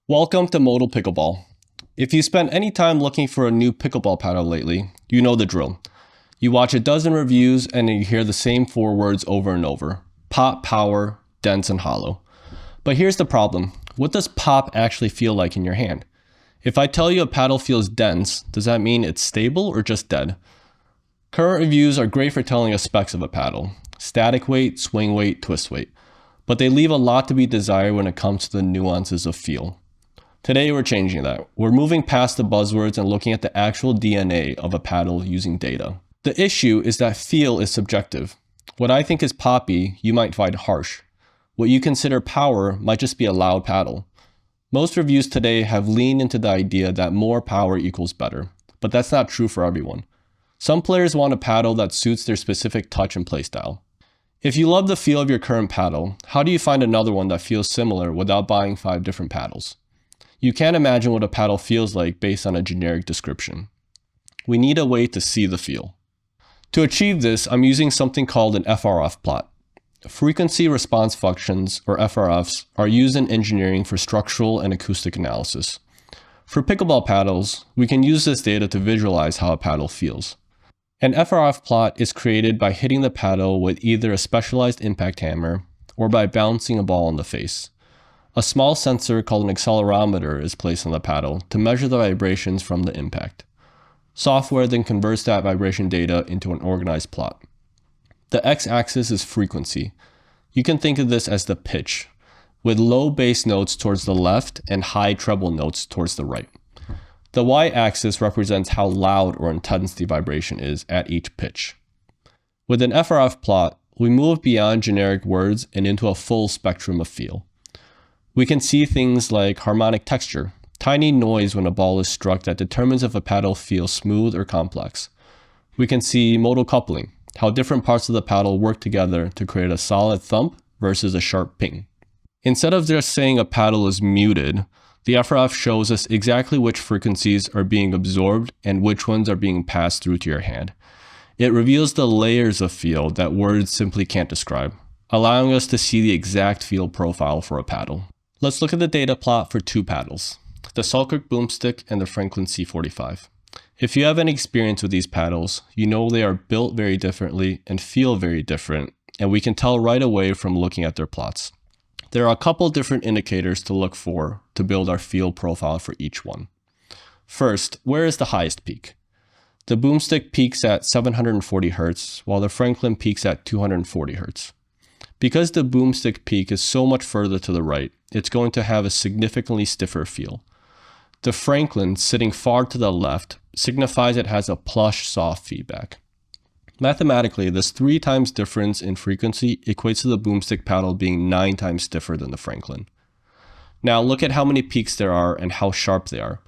Welcome to Modal Pickleball. If you spent any time looking for a new pickleball paddle lately, you know the drill. You watch a dozen reviews and you hear the same four words over and over: pop, power, dense, and hollow. But here's the problem. What does pop actually feel like in your hand? If I tell you a paddle feels dense, does that mean it's stable or just dead? Current reviews are great for telling us specs of a paddle: static weight, swing weight, twist weight. But they leave a lot to be desired when it comes to the nuances of feel. Today we're changing that. We're moving past the buzzwords and looking at the actual DNA of a paddle using data. The issue is that feel is subjective. What I think is poppy, you might find harsh. What you consider power might just be a loud paddle. Most reviews today have leaned into the idea that more power equals better, but that's not true for everyone. Some players want a paddle that suits their specific touch and playstyle. If you love the feel of your current paddle, how do you find another one that feels similar without buying 5 different paddles? You can't imagine what a paddle feels like based on a generic description. We need a way to see the feel. To achieve this, I'm using something called an FRF plot. Frequency response functions, or FRFs, are used in engineering for structural and acoustic analysis. For pickleball paddles, we can use this data to visualize how a paddle feels. An FRF plot is created by hitting the paddle with either a specialized impact hammer or by bouncing a ball in the face. A small sensor called an accelerometer is placed on the paddle to measure the vibrations from the impact. Software then converts that vibration data into an organized plot. The x-axis is frequency. You can think of this as the pitch, with low bass notes towards the left and high treble notes towards the right. The y-axis represents how loud or intense the vibration is at each pitch. With an FRF plot, we move beyond generic words and into a full spectrum of feel. We can see things like harmonic texture, tiny noise when a ball is struck that determines if a paddle feels smooth or complex. We can see modal coupling, how different parts of the paddle work together to create a solid thump versus a sharp ping. Instead of just saying a paddle is muted, the FRF shows us exactly which frequencies are being absorbed and which ones are being passed through to your hand. It reveals the layers of feel that words simply can't describe, allowing us to see the exact feel profile for a paddle. Let's look at the data plot for 2 paddles, the Selkirk Boomstick and the Franklin C45. If you have any experience with these paddles, you know they are built very differently and feel very different, and we can tell right away from looking at their plots. There are a couple different indicators to look for to build our feel profile for each one. First, where is the highest peak? The Boomstick peaks at 740 Hz, while the Franklin peaks at 240 Hz. Because the Boomstick peak is so much further to the right, it's going to have a significantly stiffer feel. The Franklin, sitting far to the left, signifies it has a plush, soft feedback. Mathematically, this 3 times difference in frequency equates to the Boomstick paddle being 9 times stiffer than the Franklin. Now look at how many peaks there are and how sharp they are.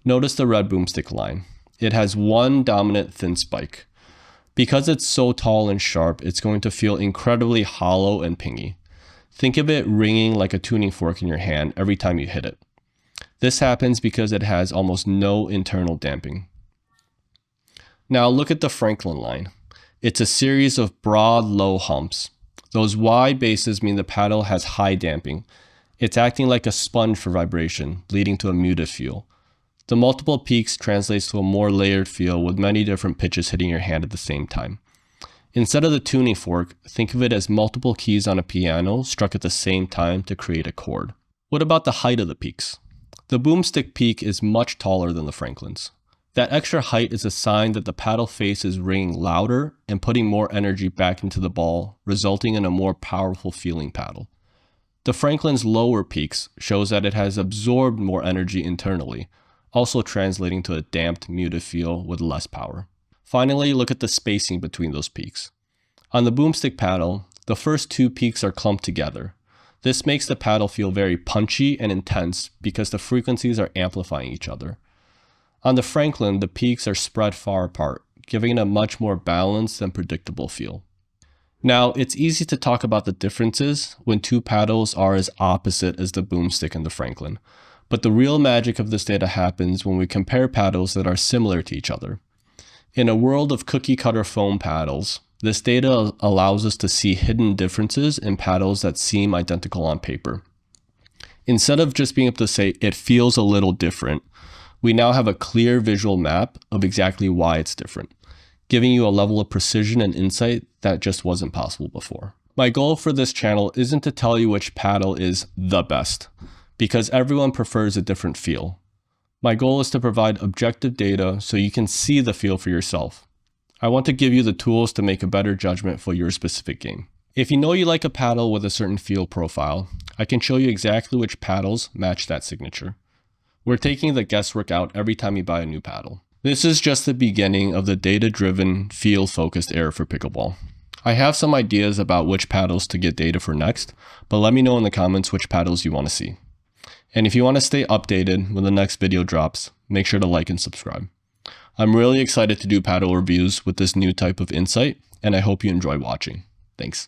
Notice the red Boomstick line. It has one dominant thin spike. Because it's so tall and sharp, it's going to feel incredibly hollow and pingy. Think of it ringing like a tuning fork in your hand every time you hit it. This happens because it has almost no internal damping. Now look at the Franklin line. It's a series of broad, low humps. Those Y bases mean the paddle has high damping. It's acting like a sponge for vibration, leading to a muted feel. The multiple peaks translates to a more layered feel with many different pitches hitting your hand at the same time. Instead of the tuning fork, think of it as multiple keys on a piano struck at the same time to create a chord. What about the height of the peaks? The Boomstick peak is much taller than the Franklin's. That extra height is a sign that the paddle face is ringing louder and putting more energy back into the ball, resulting in a more powerful feeling paddle. The Franklin's lower peaks shows that it has absorbed more energy internally, also translating to a damped, muted feel with less power. Finally, look at the spacing between those peaks. On the Boomstick paddle, the first 2 peaks are clumped together. This makes the paddle feel very punchy and intense because the frequencies are amplifying each other. On the Franklin, the peaks are spread far apart, giving it a much more balanced and predictable feel. Now, it's easy to talk about the differences when 2 paddles are as opposite as the Boomstick and the Franklin, but the real magic of this data happens when we compare paddles that are similar to each other. In a world of cookie-cutter foam paddles, this data allows us to see hidden differences in paddles that seem identical on paper. Instead of just being able to say it feels a little different, we now have a clear visual map of exactly why it's different, giving you a level of precision and insight that just wasn't possible before. My goal for this channel isn't to tell you which paddle is the best, because everyone prefers a different feel. My goal is to provide objective data so you can see the feel for yourself. I want to give you the tools to make a better judgment for your specific game. If you know you like a paddle with a certain feel profile, I can show you exactly which paddles match that signature. We're taking the guesswork out every time you buy a new paddle. This is just the beginning of the data-driven, field-focused era for pickleball. I have some ideas about which paddles to get data for next, but let me know in the comments which paddles you want to see. And if you want to stay updated when the next video drops, make sure to like and subscribe. I'm really excited to do paddle reviews with this new type of insight, and I hope you enjoy watching. Thanks.